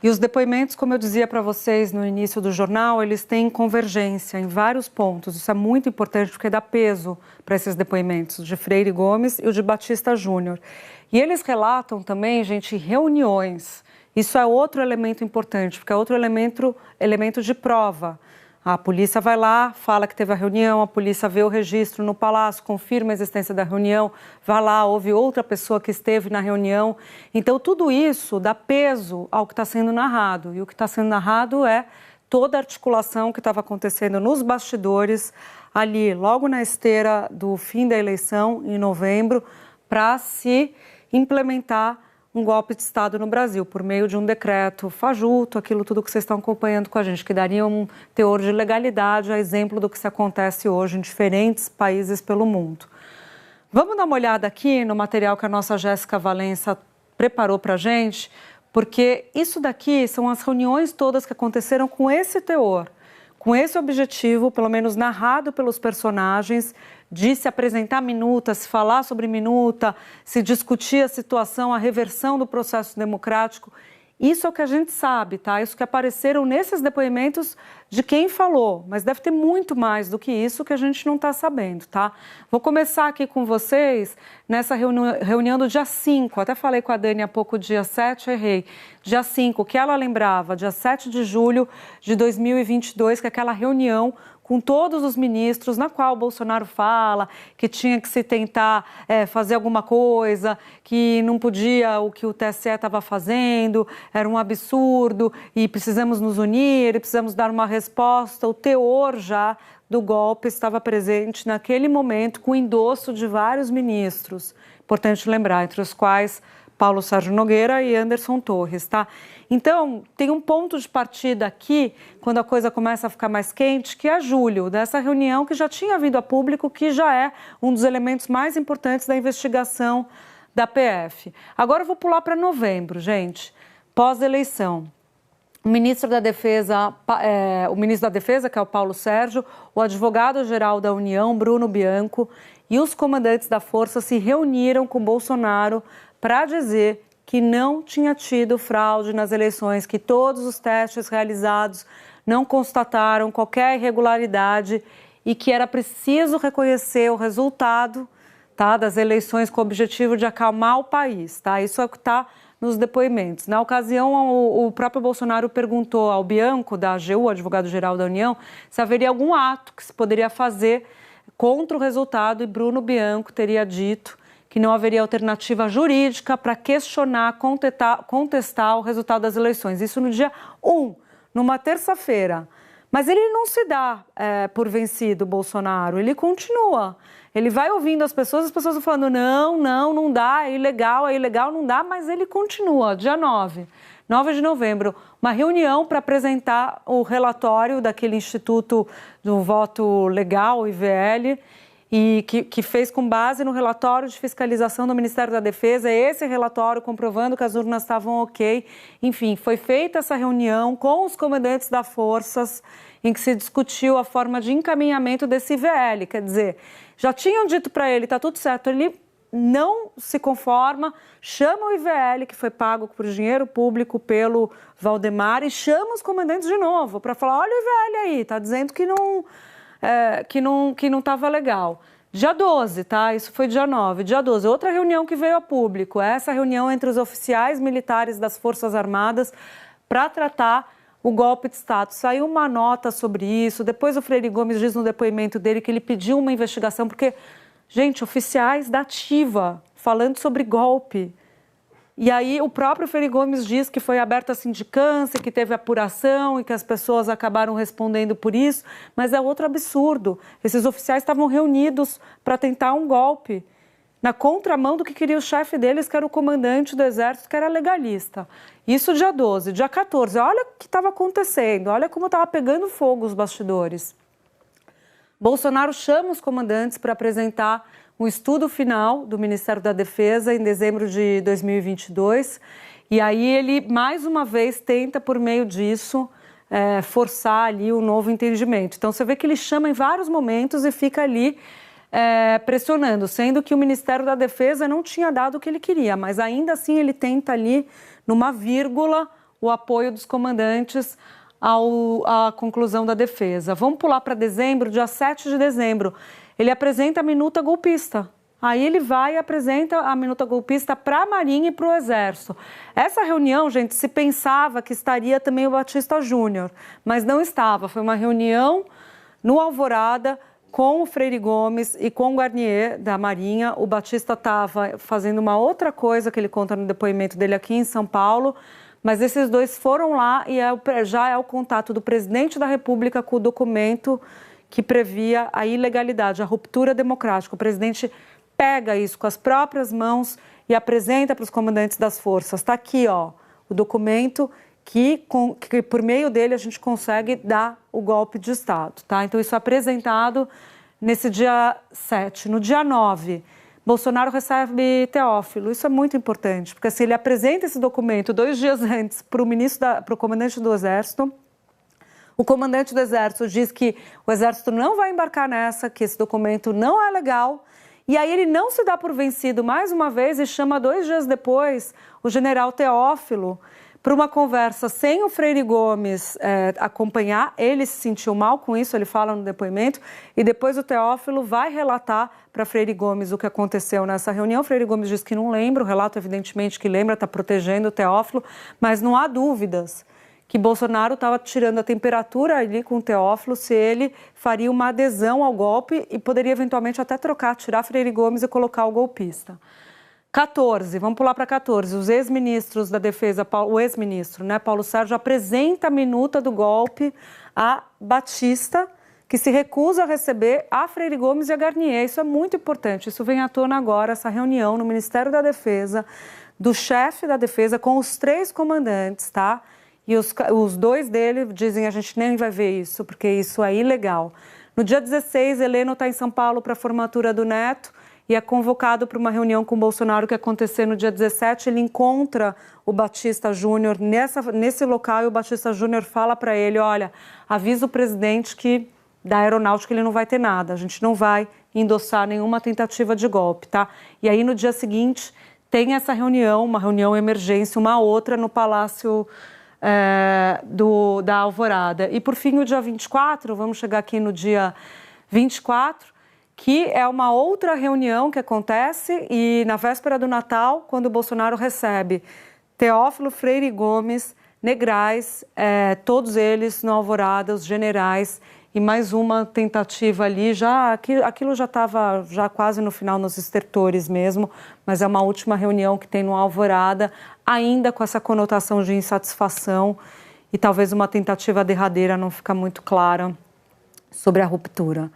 E os depoimentos, como eu dizia para vocês no início do jornal, eles têm convergência em vários pontos. Isso é muito importante porque dá peso para esses depoimentos de Freire Gomes e o de Batista Júnior. E eles relatam também, gente, reuniões. Isso é outro elemento importante, porque é outro elemento de prova. A polícia vai lá, fala que teve a reunião, a polícia vê o registro no palácio, confirma a existência da reunião, vai lá, houve outra pessoa que esteve na reunião. Então, tudo isso dá peso ao que está sendo narrado. E o que está sendo narrado é toda a articulação que estava acontecendo nos bastidores, ali, logo na esteira do fim da eleição, em novembro, para se implementar um golpe de Estado no Brasil, por meio de um decreto fajuto, aquilo tudo que vocês estão acompanhando com a gente, que daria um teor de legalidade, a exemplo do que se acontece hoje em diferentes países pelo mundo. Vamos dar uma olhada aqui no material que a nossa Jéssica Valença preparou para a gente, porque isso daqui são as reuniões todas que aconteceram com esse teor, com esse objetivo, pelo menos narrado pelos personagens, de se apresentar minuta, se falar sobre minuta, se discutir a situação, a reversão do processo democrático. Isso é o que a gente sabe, tá? Isso que apareceram nesses depoimentos de quem falou, mas deve ter muito mais do que isso que a gente não está sabendo, tá? Vou começar aqui com vocês nessa reunião do dia 5, até falei com a Dani há pouco, dia 7, errei. Dia 5, que ela lembrava, dia 7 de julho de 2022, que é aquela reunião com todos os ministros, na qual o Bolsonaro fala que tinha que se tentar fazer alguma coisa, que não podia o que o TSE estava fazendo, era um absurdo e precisamos nos unir, e precisamos dar uma resposta. O teor já do golpe estava presente naquele momento, com o endosso de vários ministros. Importante lembrar, entre os quais Paulo Sérgio Nogueira e Anderson Torres, tá? Então, tem um ponto de partida aqui, quando a coisa começa a ficar mais quente, que é julho, dessa reunião que já tinha vindo a público, que já é um dos elementos mais importantes da investigação da PF. Agora eu vou pular para novembro, gente, pós-eleição. O ministro da Defesa, que é o Paulo Sérgio, o advogado-geral da União, Bruno Bianco, e os comandantes da Força se reuniram com Bolsonaro para dizer que não tinha tido fraude nas eleições, que todos os testes realizados não constataram qualquer irregularidade e que era preciso reconhecer o resultado, tá, das eleições com o objetivo de acalmar o país. Tá? Isso é o que está nos depoimentos. Na ocasião, o próprio Bolsonaro perguntou ao Bianco, da AGU, advogado-geral da União, se haveria algum ato que se poderia fazer contra o resultado, e Bruno Bianco teria dito que não haveria alternativa jurídica para questionar, contestar o resultado das eleições. Isso no dia 1, numa terça-feira. Mas ele não se dá por vencido, Bolsonaro. Ele continua. Ele vai ouvindo as pessoas vão falando, não dá, é ilegal, não dá, mas ele continua. Dia 9 de novembro, uma reunião para apresentar o relatório daquele Instituto do Voto Legal, IVL, e que fez com base no relatório de fiscalização do Ministério da Defesa, esse relatório comprovando que as urnas estavam ok. Enfim, foi feita essa reunião com os comandantes das forças, em que se discutiu a forma de encaminhamento desse IVL. Quer dizer, já tinham dito para ele, está tudo certo, ele não se conforma, chama o IVL, que foi pago por dinheiro público pelo Valdemar, e chama os comandantes de novo para falar, olha o IVL aí, está dizendo que não estava legal. Dia 12, tá? Isso foi dia 9. Dia 12, outra reunião que veio a público. Essa reunião entre os oficiais militares das Forças Armadas para tratar o golpe de Estado. Saiu uma nota sobre isso. Depois o Freire Gomes diz no depoimento dele que ele pediu uma investigação, porque, gente, oficiais da ativa falando sobre golpe. E aí o próprio Freire Gomes diz que foi aberta a sindicância, que teve apuração e que as pessoas acabaram respondendo por isso, mas é outro absurdo. Esses oficiais estavam reunidos para tentar um golpe, na contramão do que queria o chefe deles, que era o comandante do Exército, que era legalista. Isso dia 12. Dia 14, olha o que estava acontecendo, olha como estava pegando fogo os bastidores. Bolsonaro chama os comandantes para apresentar um estudo final do Ministério da Defesa em dezembro de 2022, e aí ele, mais uma vez, tenta, por meio disso, forçar ali um novo entendimento. Então, você vê que ele chama em vários momentos e fica ali pressionando, sendo que o Ministério da Defesa não tinha dado o que ele queria, mas ainda assim ele tenta ali, numa vírgula, o apoio dos comandantes à conclusão da defesa. Vamos pular para dezembro, dia 7 de dezembro. Ele apresenta a minuta golpista. Aí ele vai e apresenta a minuta golpista para a Marinha e para o Exército. Essa reunião, gente, se pensava que estaria também o Batista Júnior, mas não estava. Foi uma reunião no Alvorada com o Freire Gomes e com o Garnier da Marinha. O Batista estava fazendo uma outra coisa que ele conta no depoimento dele aqui em São Paulo, mas esses dois foram lá e já é o contato do presidente da República com o documento que previa a ilegalidade, a ruptura democrática. O presidente pega isso com as próprias mãos e apresenta para os comandantes das forças. Está aqui, ó, o documento que por meio dele a gente consegue dar o golpe de Estado, tá? Então isso é apresentado nesse dia 7. No dia 9, Bolsonaro recebe Teófilo. Isso é muito importante, porque assim, ele apresenta esse documento 2 dias antes para o comandante do Exército. O comandante do Exército diz que o Exército não vai embarcar nessa, que esse documento não é legal. E aí ele não se dá por vencido mais uma vez e chama 2 dias depois o general Teófilo para uma conversa sem o Freire Gomes acompanhar. Ele se sentiu mal com isso, ele fala no depoimento, e depois o Teófilo vai relatar para Freire Gomes o que aconteceu nessa reunião. O Freire Gomes diz que não lembra, o relato evidentemente que lembra, está protegendo o Teófilo, mas não há dúvidas que Bolsonaro estava tirando a temperatura ali com o Teófilo, se ele faria uma adesão ao golpe e poderia eventualmente até tirar Freire Gomes e colocar o golpista. 14, vamos pular para 14, os ex-ministros da Defesa, o ex-ministro, né, Paulo Sérgio, apresenta a minuta do golpe a Batista, que se recusa a receber a Freire Gomes e a Garnier. Isso é muito importante, isso vem à tona agora, essa reunião no Ministério da Defesa, do chefe da Defesa com os 3 comandantes, tá? E os 2 dele dizem, a gente nem vai ver isso, porque isso é ilegal. No dia 16, Heleno está em São Paulo para a formatura do neto e é convocado para uma reunião com o Bolsonaro que acontecer no dia 17. Ele encontra o Batista Júnior nesse local e o Batista Júnior fala para ele, olha, avisa o presidente que da aeronáutica ele não vai ter nada, a gente não vai endossar nenhuma tentativa de golpe, tá? E aí no dia seguinte tem essa reunião, uma reunião emergência, uma outra no Palácio da Alvorada. E por fim, o dia 24, vamos chegar aqui no dia 24, que é uma outra reunião que acontece e na véspera do Natal, quando o Bolsonaro recebe Teófilo, Freire Gomes, Negrais, todos eles no Alvorada, os generais, e mais uma tentativa ali, aquilo já estava quase no final, nos estertores mesmo, mas é uma última reunião que tem no Alvorada, ainda com essa conotação de insatisfação e talvez uma tentativa derradeira não fica muito clara sobre a ruptura.